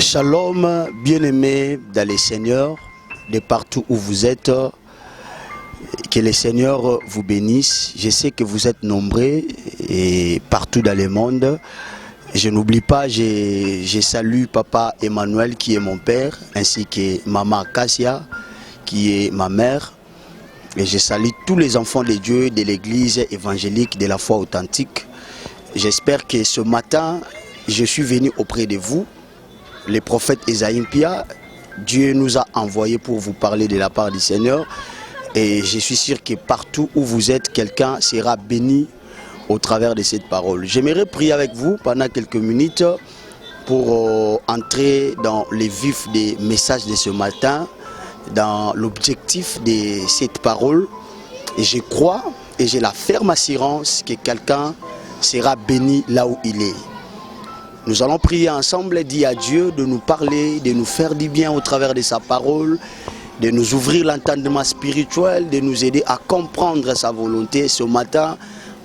Shalom, bien-aimés dans les Seigneurs, de partout où vous êtes, que les Seigneurs vous bénissent. Je sais que vous êtes nombreux et partout dans le monde. Je n'oublie pas, je salue Papa Emmanuel qui est mon père, ainsi que Maman Cassia qui est ma mère. Et je salue tous les enfants de Dieu de l'église évangélique de la foi authentique. J'espère que ce matin, je suis venu auprès de vous. Le prophète Esaïe Pia, Dieu nous a envoyé pour vous parler de la part du Seigneur. Et je suis sûr que partout où vous êtes, quelqu'un sera béni au travers de cette parole. J'aimerais prier avec vous pendant quelques minutes pour entrer dans le vif des messages de ce matin, dans l'objectif de cette parole. Et je crois et j'ai la ferme assurance que quelqu'un sera béni là où il est. Nous allons prier ensemble et dire à Dieu de nous parler, de nous faire du bien au travers de sa parole, de nous ouvrir l'entendement spirituel, de nous aider à comprendre sa volonté ce matin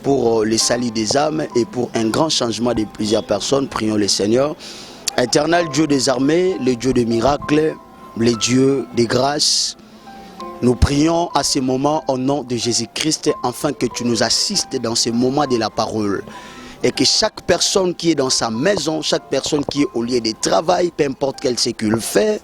pour le salut des âmes et pour un grand changement de plusieurs personnes. Prions le Seigneur. Éternel Dieu des armées, le Dieu des miracles, le Dieu des grâces, nous prions à ce moment au nom de Jésus-Christ afin que tu nous assistes dans ce moment de la parole. Et que chaque personne qui est dans sa maison, chaque personne qui est au lieu de travail, peu importe quel ce qu'il fait,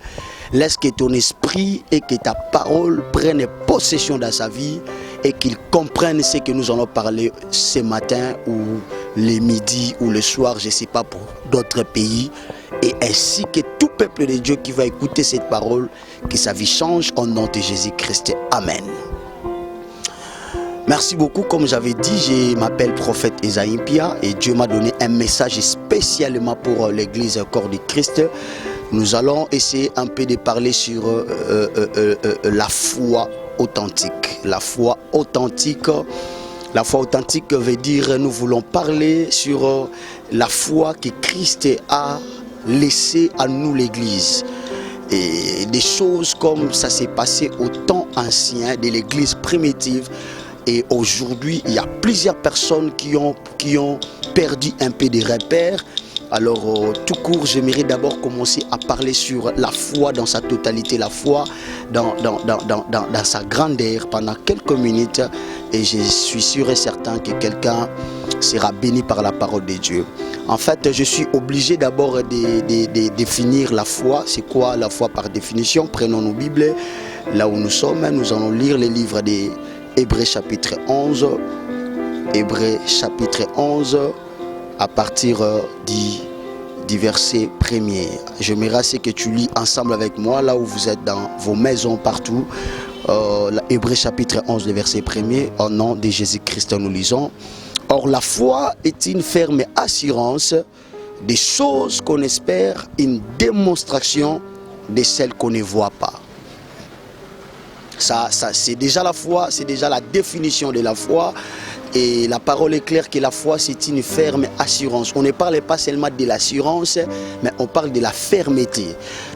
laisse que ton esprit et que ta parole prennent possession dans sa vie et qu'il comprenne ce que nous allons parler ce matin ou le midi ou le soir, je ne sais pas pour d'autres pays. Et ainsi que tout peuple de Dieu qui va écouter cette parole, que sa vie change au nom de Jésus-Christ. Amen. Merci beaucoup. Comme j'avais dit, je m'appelle prophète Esaïe Pia et Dieu m'a donné un message spécialement pour l'église corps du Christ. Nous allons essayer un peu de parler sur la foi authentique. La foi authentique. La foi authentique veut dire nous voulons parler sur la foi que Christ a laissée à nous l'église. Et des choses comme ça s'est passé au temps ancien de l'église primitive. Et aujourd'hui, il y a plusieurs personnes qui ont perdu un peu des repères. Alors, tout court, j'aimerais d'abord commencer à parler sur la foi dans sa totalité, la foi dans sa grandeur pendant quelques minutes. Et je suis sûr et certain que quelqu'un sera béni par la parole de Dieu. En fait, je suis obligé d'abord de définir la foi. C'est quoi la foi par définition? Prenons nos Bibles, là où nous sommes. Nous allons lire les livres des Hébreux chapitre 11, Hébreux chapitre 11, à partir du verset 1er. J'aimerais que tu lis ensemble avec moi, là où vous êtes dans vos maisons, partout. Hébreux chapitre 11, le verset 1er, au nom de Jésus-Christ, nous lisons. Or, la foi est une ferme assurance des choses qu'on espère, une démonstration de celles qu'on ne voit pas. Ça c'est déjà la foi, c'est déjà la définition de la foi. Et la parole est claire que la foi, c'est une ferme assurance. On ne parle pas seulement de l'assurance, mais on parle de la fermeté.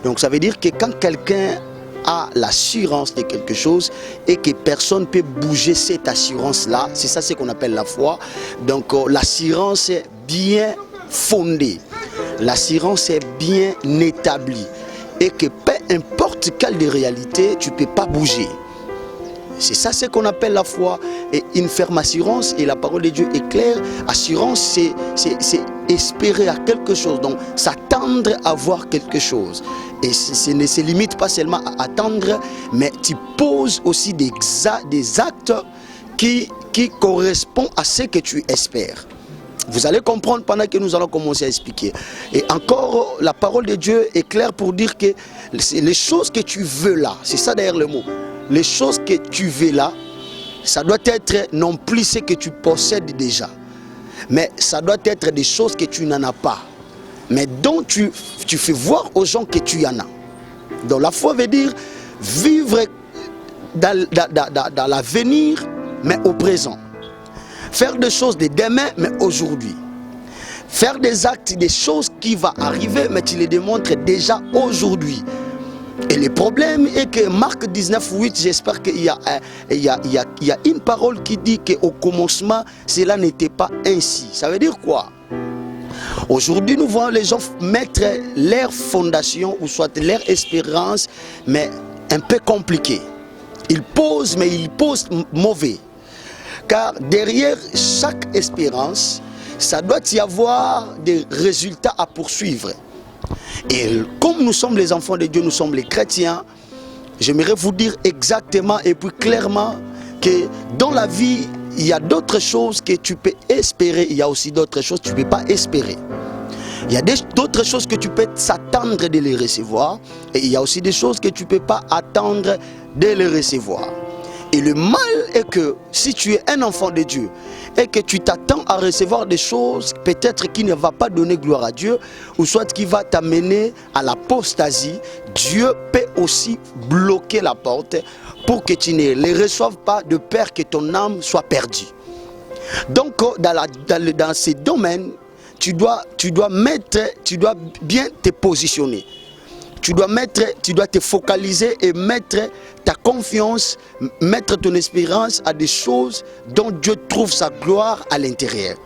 Donc ça veut dire que quand quelqu'un a l'assurance de quelque chose et que personne ne peut bouger cette assurance-là, c'est ça ce qu'on appelle la foi. Donc l'assurance est bien fondée, l'assurance est bien établie et que peu importe quelle réalité, tu ne peux pas bouger. C'est ça ce qu'on appelle la foi. Et une ferme assurance, et la parole de Dieu est claire, assurance c'est espérer à quelque chose, donc s'attendre à voir quelque chose. Et ce ne se limite pas seulement à attendre, mais tu poses aussi des actes qui correspondent à ce que tu espères. Vous allez comprendre pendant que nous allons commencer à expliquer. Et encore, la parole de Dieu est claire pour dire que les choses que tu veux là, c'est ça derrière le mot, les choses que tu veux là, ça doit être non plus ce que tu possèdes déjà, mais ça doit être des choses que tu n'en as pas, mais dont tu fais voir aux gens que tu en as. Donc la foi veut dire vivre dans l'avenir, mais au présent. Faire des choses de demain, mais aujourd'hui. Faire des actes, des choses qui vont arriver, mais tu les démontres déjà aujourd'hui. Et le problème est que Marc 19:8, j'espère qu'il y a une parole qui dit qu'au commencement, cela n'était pas ainsi. Ça veut dire quoi? Aujourd'hui, nous voyons les gens mettre leur fondation ou soit leur espérance, mais un peu compliquée. Ils posent, mais ils posent mauvais. Car derrière chaque espérance, ça doit y avoir des résultats à poursuivre. Et comme nous sommes les enfants de Dieu, nous sommes les chrétiens, j'aimerais vous dire exactement et puis clairement que dans la vie, il y a d'autres choses que tu peux espérer, il y a aussi d'autres choses que tu ne peux pas espérer. Il y a d'autres choses que tu peux s'attendre de les recevoir et il y a aussi des choses que tu ne peux pas attendre de les recevoir. Et le mal est que si tu es un enfant de Dieu et que tu t'attends à recevoir des choses peut-être qui ne va pas donner gloire à Dieu ou soit qui va t'amener à l'apostasie, Dieu peut aussi bloquer la porte pour que tu ne les reçoives pas de peur que ton âme soit perdue. Donc dans ces domaines, tu dois bien te positionner. Tu dois te focaliser et mettre ta confiance, mettre ton espérance à des choses dont Dieu trouve sa gloire à l'intérieur.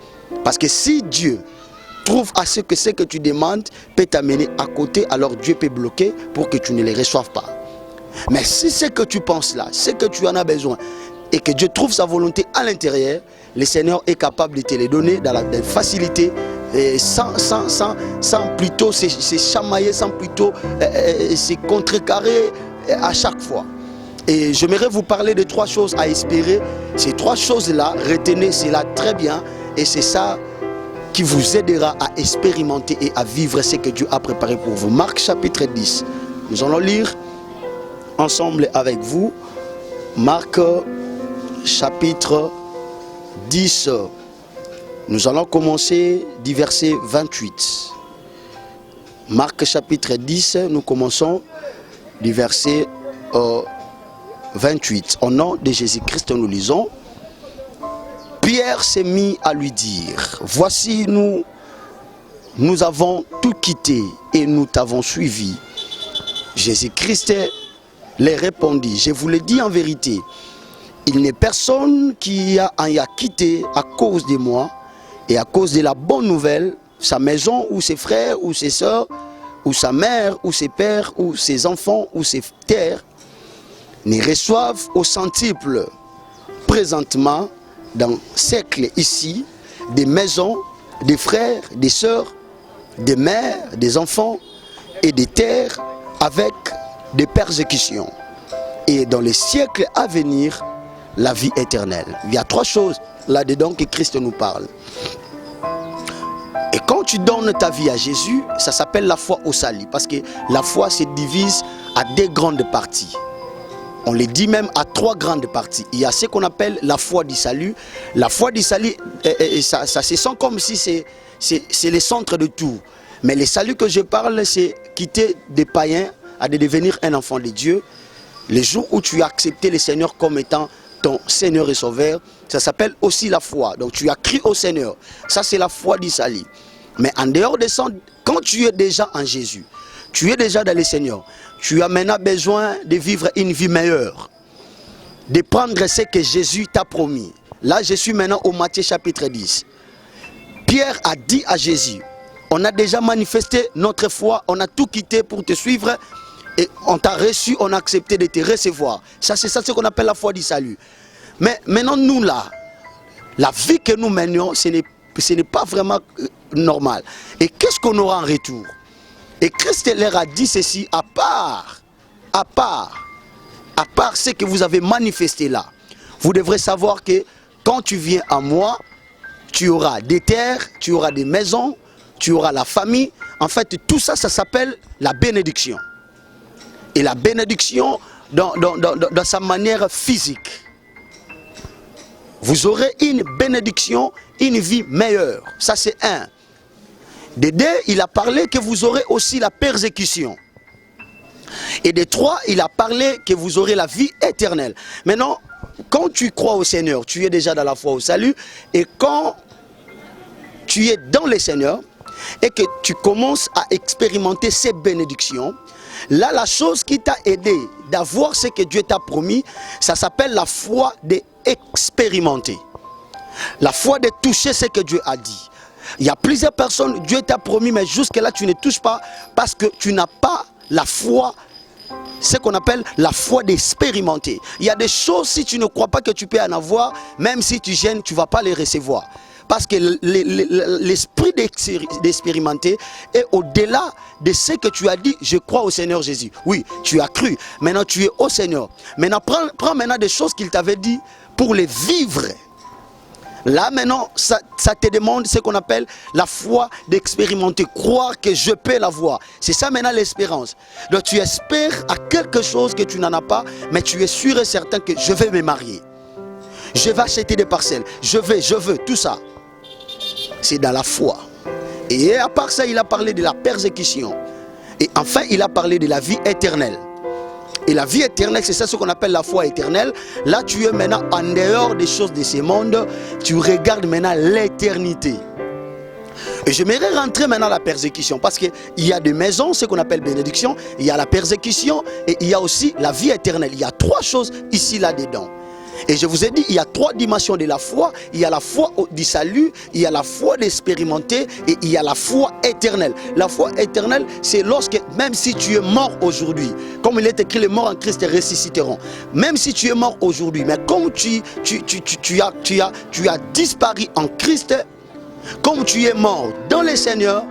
Parce que si Dieu trouve à ce que tu demandes peut t'amener à côté, alors Dieu peut bloquer pour que tu ne les reçoives pas. Mais si c'est que tu penses là, c'est que tu en as besoin et que Dieu trouve sa volonté à l'intérieur, le Seigneur est capable de te les donner dans la facilité, et sans plutôt se chamailler, sans plutôt se contrecarrer à chaque fois. Et j'aimerais vous parler de 3 choses à espérer. Ces 3 choses-là, retenez cela très bien. Et c'est ça qui vous aidera à expérimenter et à vivre ce que Dieu a préparé pour vous. Marc chapitre 10. Nous allons lire ensemble avec vous. Marc chapitre 10. Nous allons commencer du verset 28. Marc chapitre 10, nous commençons du verset 28. Au nom de Jésus-Christ, nous lisons. Pierre s'est mis à lui dire, voici nous avons tout quitté et nous t'avons suivi. Jésus-Christ leur répondit, je vous le dis en vérité, il n'est personne qui a quitté à cause de moi et à cause de la bonne nouvelle, sa maison ou ses frères ou ses sœurs, ou sa mère ou ses pères ou ses enfants ou ses terres, ne reçoivent au centuple présentement dans le siècle ici, des maisons, des frères, des sœurs, des mères, des enfants et des terres avec des persécutions. Et dans les siècles à venir, la vie éternelle. Il y a 3 choses là-dedans que Christ nous parle. Et quand tu donnes ta vie à Jésus, ça s'appelle la foi au salut. Parce que la foi se divise à 2 grandes parties. On les dit même à 3 grandes parties. Il y a ce qu'on appelle la foi du salut. La foi du salut, ça se sent comme si c'est le centre de tout. Mais le salut que je parle, c'est quitter des païens à devenir un enfant de Dieu. Le jour où tu as accepté le Seigneur comme étant ton Seigneur et Sauveur, ça s'appelle aussi la foi. Donc tu as cru au Seigneur. Ça c'est la foi du salut. Mais en dehors de ça, quand tu es déjà en Jésus, tu es déjà dans le Seigneur, tu as maintenant besoin de vivre une vie meilleure, de prendre ce que Jésus t'a promis. Là je suis maintenant au Matthieu chapitre 10. Pierre a dit à Jésus, on a déjà manifesté notre foi, on a tout quitté pour te suivre et on t'a reçu, on a accepté de te recevoir. Ça c'est ça ce qu'on appelle la foi du salut. Mais maintenant nous là, la vie que nous menons, ce n'est pas vraiment normal. Et qu'est-ce qu'on aura en retour? Et Christ leur a dit ceci, à part ce que vous avez manifesté là, vous devrez savoir que quand tu viens à moi, tu auras des terres, tu auras des maisons, tu auras la famille. En fait, tout ça, ça s'appelle la bénédiction. Et la bénédiction dans sa manière physique. Vous aurez une bénédiction, une vie meilleure. Ça c'est 1. De 2, il a parlé que vous aurez aussi la persécution. Et de 3, il a parlé que vous aurez la vie éternelle. Maintenant, quand tu crois au Seigneur, tu es déjà dans la foi au salut. Et quand tu es dans le Seigneur et que tu commences à expérimenter ces bénédictions, là, la chose qui t'a aidé d'avoir ce que Dieu t'a promis, ça s'appelle la foi d'expérimenter. La foi de toucher ce que Dieu a dit. Il y a plusieurs personnes, Dieu t'a promis, mais jusque-là, tu ne touches pas parce que tu n'as pas la foi, ce qu'on appelle la foi d'expérimenter. Il y a des choses, si tu ne crois pas que tu peux en avoir, même si tu gênes, tu ne vas pas les recevoir. Parce que l'esprit d'expérimenter est au-delà de ce que tu as dit, je crois au Seigneur Jésus. Oui, tu as cru. Maintenant, tu es au Seigneur. Maintenant, prends maintenant des choses qu'il t'avait dit pour les vivre. Là, maintenant, ça te demande ce qu'on appelle la foi d'expérimenter. Croire que je peux l'avoir. C'est ça maintenant l'espérance. Donc, tu espères à quelque chose que tu n'en as pas, mais tu es sûr et certain que je vais me marier. Je vais acheter des parcelles. Je veux, tout ça. C'est dans la foi. Et à part ça, il a parlé de la persécution. Et enfin, il a parlé de la vie éternelle. Et la vie éternelle, c'est ça ce qu'on appelle la foi éternelle. Là, tu es maintenant en dehors des choses de ce monde. Tu regardes maintenant l'éternité. Et j'aimerais rentrer maintenant dans la persécution. Parce qu'il y a des maisons, ce qu'on appelle bénédiction. Il y a la persécution et il y a aussi la vie éternelle. Il y a trois choses ici, là-dedans. Et je vous ai dit, il y a trois dimensions de la foi. Il y a la foi du salut, il y a la foi d'expérimenter et il y a la foi éternelle. La foi éternelle, c'est lorsque, même si tu es mort aujourd'hui, comme il est écrit, les morts en Christ ressusciteront. Même si tu es mort aujourd'hui, mais comme tu as disparu en Christ, comme tu es mort dans le Seigneur,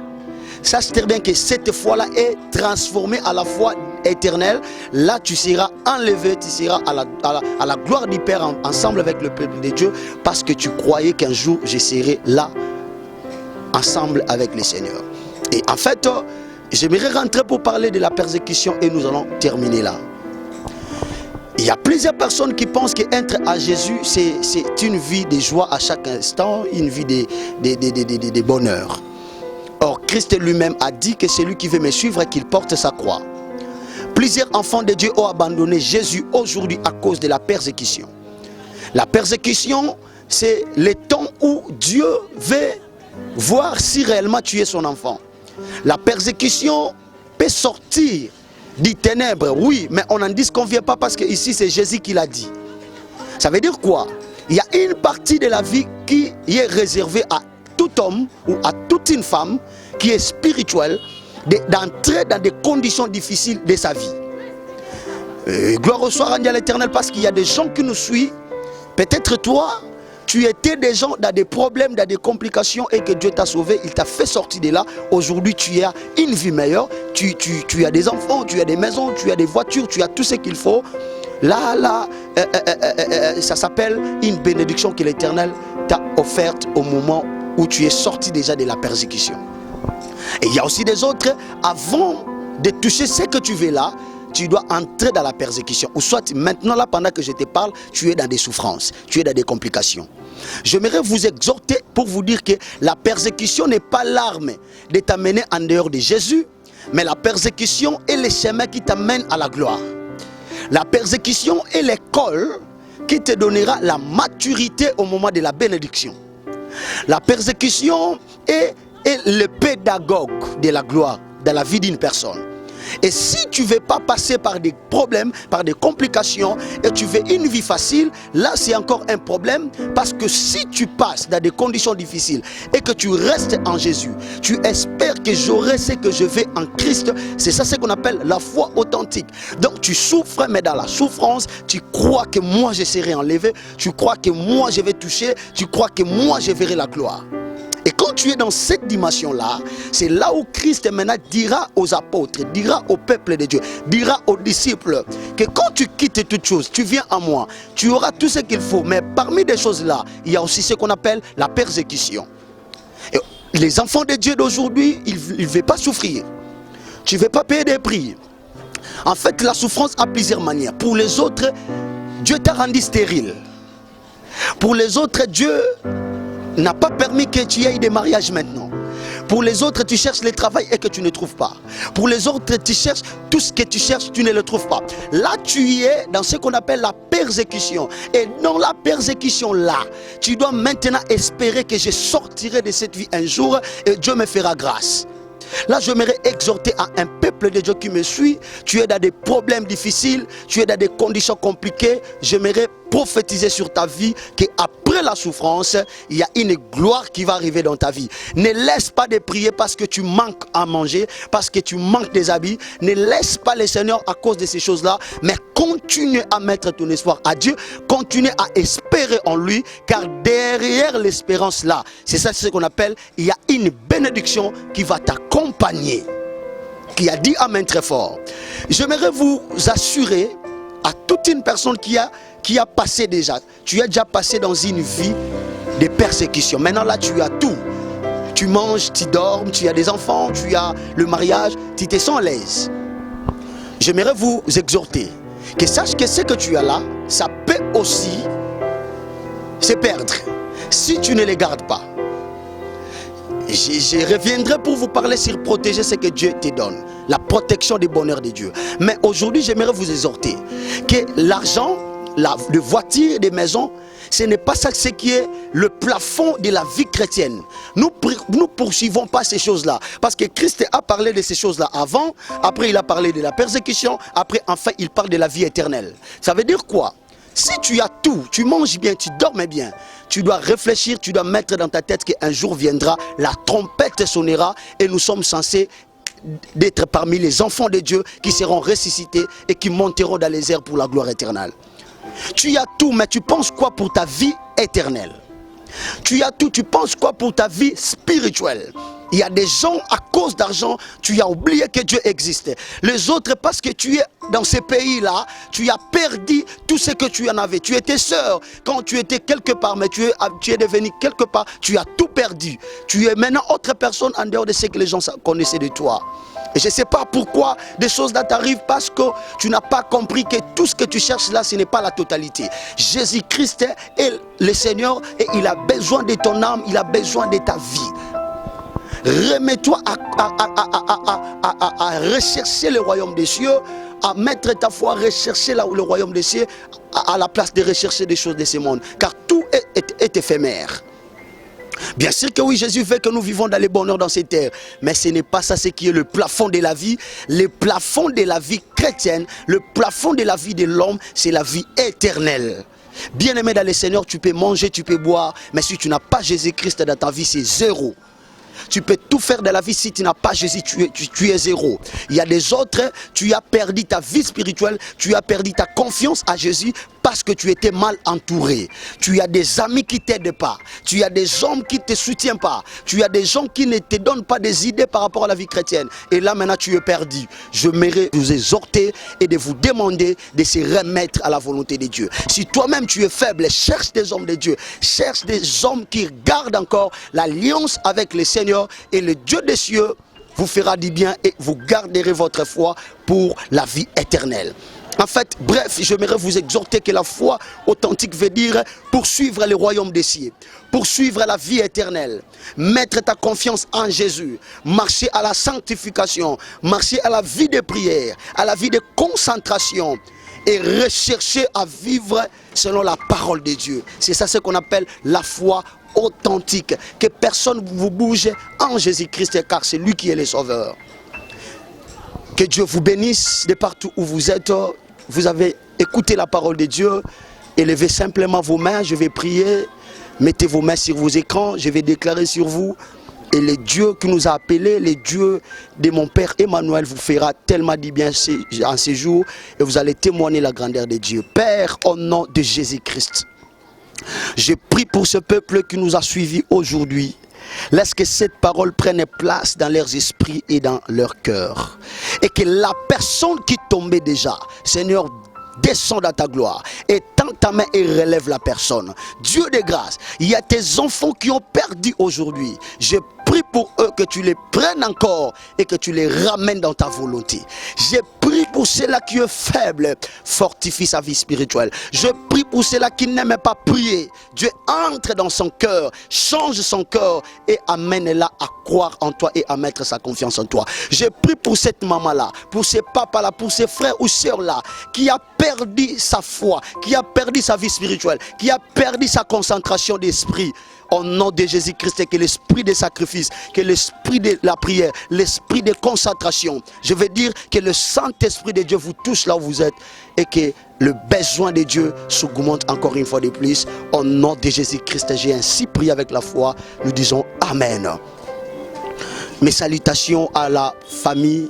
sache très bien que cette foi-là est transformée à la foi éternelle. Là, tu seras enlevé, tu seras à la gloire du Père ensemble avec le peuple de Dieu, parce que tu croyais qu'un jour je serai là ensemble avec le Seigneur. Et en fait, j'aimerais rentrer pour parler de la persécution et nous allons terminer là. Il y a plusieurs personnes qui pensent qu'être à Jésus, c'est une vie de joie à chaque instant, une vie de bonheur. Or, Christ lui-même a dit que celui qui veut me suivre, qu'il porte sa croix. Plusieurs enfants de Dieu ont abandonné Jésus aujourd'hui à cause de la persécution. La persécution, c'est le temps où Dieu veut voir si réellement tu es son enfant. La persécution peut sortir des ténèbres, oui, mais on n'en disconvient pas parce que ici c'est Jésus qui l'a dit. Ça veut dire quoi? Il y a une partie de la vie qui est réservée à tout homme ou à toute une femme qui est spirituelle, d'entrer dans des conditions difficiles de sa vie. Gloire au soir rendu à l'Éternel, parce qu'il y a des gens qui nous suivent. Peut-être toi, tu étais des gens dans des problèmes, dans des complications et que Dieu t'a sauvé, il t'a fait sortir de là. Aujourd'hui, tu as une vie meilleure, tu as des enfants, tu as des maisons, tu as des voitures, tu as tout ce qu'il faut. Là, ça s'appelle une bénédiction que l'Éternel t'a offerte au moment où tu es sorti déjà de la persécution. Et il y a aussi des autres, avant de toucher ce que tu veux là, tu dois entrer dans la persécution. Ou soit maintenant là, pendant que je te parle, tu es dans des souffrances, tu es dans des complications. J'aimerais vous exhorter pour vous dire que la persécution n'est pas l'arme de t'amener en dehors de Jésus, mais la persécution est le chemin qui t'amène à la gloire. La persécution est l'école qui te donnera la maturité au moment de la bénédiction. La persécution est le pédagogue de la gloire dans la vie d'une personne. Et si tu ne veux pas passer par des problèmes, par des complications, et tu veux une vie facile, là c'est encore un problème, parce que si tu passes dans des conditions difficiles et que tu restes en Jésus, tu espères que j'aurai ce que je veux en Christ. C'est ça ce qu'on appelle la foi authentique. Donc tu souffres, mais dans la souffrance, tu crois que moi je serai enlevé, tu crois que moi je vais toucher, tu crois que moi je verrai la gloire. Et quand tu es dans cette dimension-là, c'est là où Christ maintenant dira aux apôtres, dira au peuple de Dieu, dira aux disciples que quand tu quittes toutes choses, tu viens à moi, tu auras tout ce qu'il faut. Mais parmi des choses-là, il y a aussi ce qu'on appelle la persécution. Et les enfants de Dieu d'aujourd'hui, ils ne veulent pas souffrir. Tu ne veux pas payer des prix. En fait, la souffrance a plusieurs manières. Pour les autres, Dieu t'a rendu stérile. Pour les autres, Dieu n'a pas permis que tu aies des mariages maintenant. Pour les autres, tu cherches le travail et que tu ne trouves pas. Pour les autres, tu cherches tout ce que tu cherches, tu ne le trouves pas. Là, tu es dans ce qu'on appelle la persécution. Et dans la persécution-là, tu dois maintenant espérer que je sortirai de cette vie un jour et Dieu me fera grâce. Là, j'aimerais exhorter à un peuple de Dieu qui me suit. Tu es dans des problèmes difficiles, tu es dans des conditions compliquées. J'aimerais prophétiser sur ta vie qu'après après la souffrance, il y a une gloire qui va arriver dans ta vie. Ne laisse pas de prier parce que tu manques à manger, parce que tu manques des habits. Ne laisse pas le Seigneur à cause de ces choses-là, mais continue à mettre ton espoir à Dieu, continue à espérer en lui, car derrière l'espérance là, c'est ça ce qu'on appelle, il y a une bénédiction qui va t'accompagner. Qui a dit amen très fort. J'aimerais vous assurer à toute une personne qui a passé déjà, tu as déjà passé dans une vie de persécution. Maintenant là tu as tout. Tu manges, tu dors, tu as des enfants, tu as le mariage, tu te sens à l'aise. J'aimerais vous exhorter que sache que ce que tu as là, ça peut aussi se perdre si tu ne les gardes pas. Je reviendrai pour vous parler sur protéger ce que Dieu te donne, la protection du bonheur de Dieu. Mais aujourd'hui, j'aimerais vous exhorter que l'argent, les voitures, des maisons, ce n'est pas ça ce qui est le plafond de la vie chrétienne. Nous ne poursuivons pas ces choses-là. Parce que Christ a parlé de ces choses-là avant, après il a parlé de la persécution, après enfin il parle de la vie éternelle. Ça veut dire quoi? Si tu as tout, tu manges bien, tu dors bien, tu dois réfléchir, tu dois mettre dans ta tête qu'un jour viendra, la trompette sonnera et nous sommes censés d'être parmi les enfants de Dieu qui seront ressuscités et qui monteront dans les airs pour la gloire éternelle. Tu as tout, mais tu penses quoi pour ta vie éternelle? Tu as tout, tu penses quoi pour ta vie spirituelle? Il y a des gens, à cause d'argent, tu as oublié que Dieu existait. Les autres, parce que tu es dans ces pays-là, tu as perdu tout ce que tu en avais. Tu étais sœur quand tu étais quelque part, mais tu es devenu quelque part, tu as tout perdu. Tu es maintenant autre personne en dehors de ce que les gens connaissaient de toi. Et je ne sais pas pourquoi des choses là t'arrivent, parce que tu n'as pas compris que tout ce que tu cherches là, ce n'est pas la totalité. Jésus-Christ est le Seigneur et il a besoin de ton âme, il a besoin de ta vie. Remets-toi à rechercher le royaume des cieux, à mettre ta foi à rechercher le royaume des cieux à la place de rechercher des choses de ce monde. Car tout est éphémère. Bien sûr que oui, Jésus veut que nous vivons dans le bonheur dans cette terre. Mais ce n'est pas ça ce qui est le plafond de la vie. Le plafond de la vie chrétienne, le plafond de la vie de l'homme, c'est la vie éternelle. Bien aimé dans le Seigneur, tu peux manger, tu peux boire. Mais si tu n'as pas Jésus-Christ dans ta vie, c'est zéro. Tu peux tout faire de la vie, si tu n'as pas Jésus, tu es zéro. Il y a des autres, tu as perdu ta vie spirituelle, tu as perdu ta confiance à Jésus parce que tu étais mal entouré. Tu as des amis qui ne t'aident pas, tu as des hommes qui ne te soutiennent pas, tu as des gens qui ne te donnent pas des idées par rapport à la vie chrétienne. Et là maintenant tu es perdu. Je mérite de vous exhorter et de vous demander de se remettre à la volonté de Dieu. Si toi-même tu es faible, cherche des hommes de Dieu, cherche des hommes qui gardent encore l'alliance avec le Seigneur, et le Dieu des cieux vous fera du bien et vous garderez votre foi pour la vie éternelle. En fait, bref, j'aimerais vous exhorter que la foi authentique veut dire poursuivre le royaume des cieux, poursuivre la vie éternelle, mettre ta confiance en Jésus, marcher à la sanctification, marcher à la vie de prière, à la vie de concentration et rechercher à vivre selon la parole de Dieu. C'est ça ce qu'on appelle la foi authentique, que personne ne vous bouge en Jésus-Christ, car c'est lui qui est le sauveur. Que Dieu vous bénisse de partout où vous êtes. Vous avez écouté la parole de Dieu. Élevez simplement vos mains, je vais prier. Mettez vos mains sur vos écrans, je vais déclarer sur vous. Et le Dieu qui nous a appelés, le Dieu de mon Père Emmanuel vous fera tellement du bien en ces jours. Et vous allez témoigner la grandeur de Dieu. Père, au nom de Jésus-Christ, je prie pour ce peuple qui nous a suivis aujourd'hui. Laisse que cette parole prenne place dans leurs esprits et dans leur cœur. Et que la personne qui tombait déjà, Seigneur, descend dans ta gloire et tends ta main et relève la personne. Dieu de grâce, il y a tes enfants qui ont perdu aujourd'hui. Je prie pour eux que tu les prennes encore et que tu les ramènes dans ta volonté. Je prie pour ceux-là qui est faible, fortifie sa vie spirituelle. Je prie pour ceux-là qui n'aiment pas prier. Dieu entre dans son cœur, change son cœur et amène-la à croire en toi et à mettre sa confiance en toi. Je prie pour cette maman-là, pour ces papas-là, pour ces frères ou sœurs-là qui a perdu sa foi, qui a perdu sa vie spirituelle, qui a perdu sa concentration d'esprit. au nom de Jésus-Christ, que l'esprit de sacrifice, que l'esprit de la prière, l'esprit de concentration, je veux dire que le Saint-Esprit de Dieu vous touche là où vous êtes et que le besoin de Dieu s'augmente encore une fois de plus. Au nom de Jésus-Christ, j'ai ainsi prié avec la foi. Nous disons Amen. Mes salutations à la famille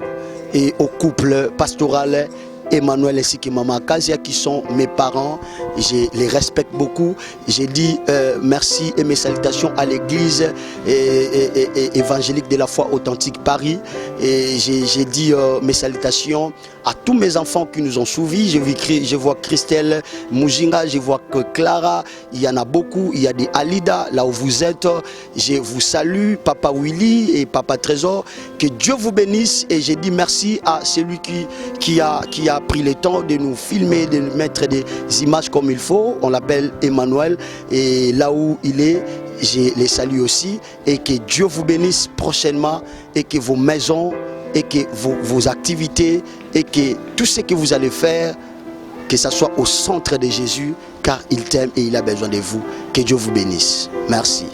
et au couple pastoral Emmanuel ainsi que Maman Kazia qui sont mes parents. Je les respecte beaucoup. J'ai dit merci et mes salutations à l'église évangélique de la foi authentique Paris. Et j'ai dit mes salutations à tous mes enfants qui nous ont suivis. Je vois Christelle Moujinga, je vois que Clara, il y en a beaucoup. Il y a des Alida là où vous êtes. Je vous salue, Papa Willy et Papa Trésor. Que Dieu vous bénisse et j'ai dit merci à celui qui a pris le temps de nous filmer, de nous mettre des images comme il faut. On l'appelle Emmanuel et là où il est, je les salue aussi et que Dieu vous bénisse prochainement et que vos maisons et que vos activités et que tout ce que vous allez faire, que ça soit au centre de Jésus car il t'aime et il a besoin de vous. Que Dieu vous bénisse. Merci.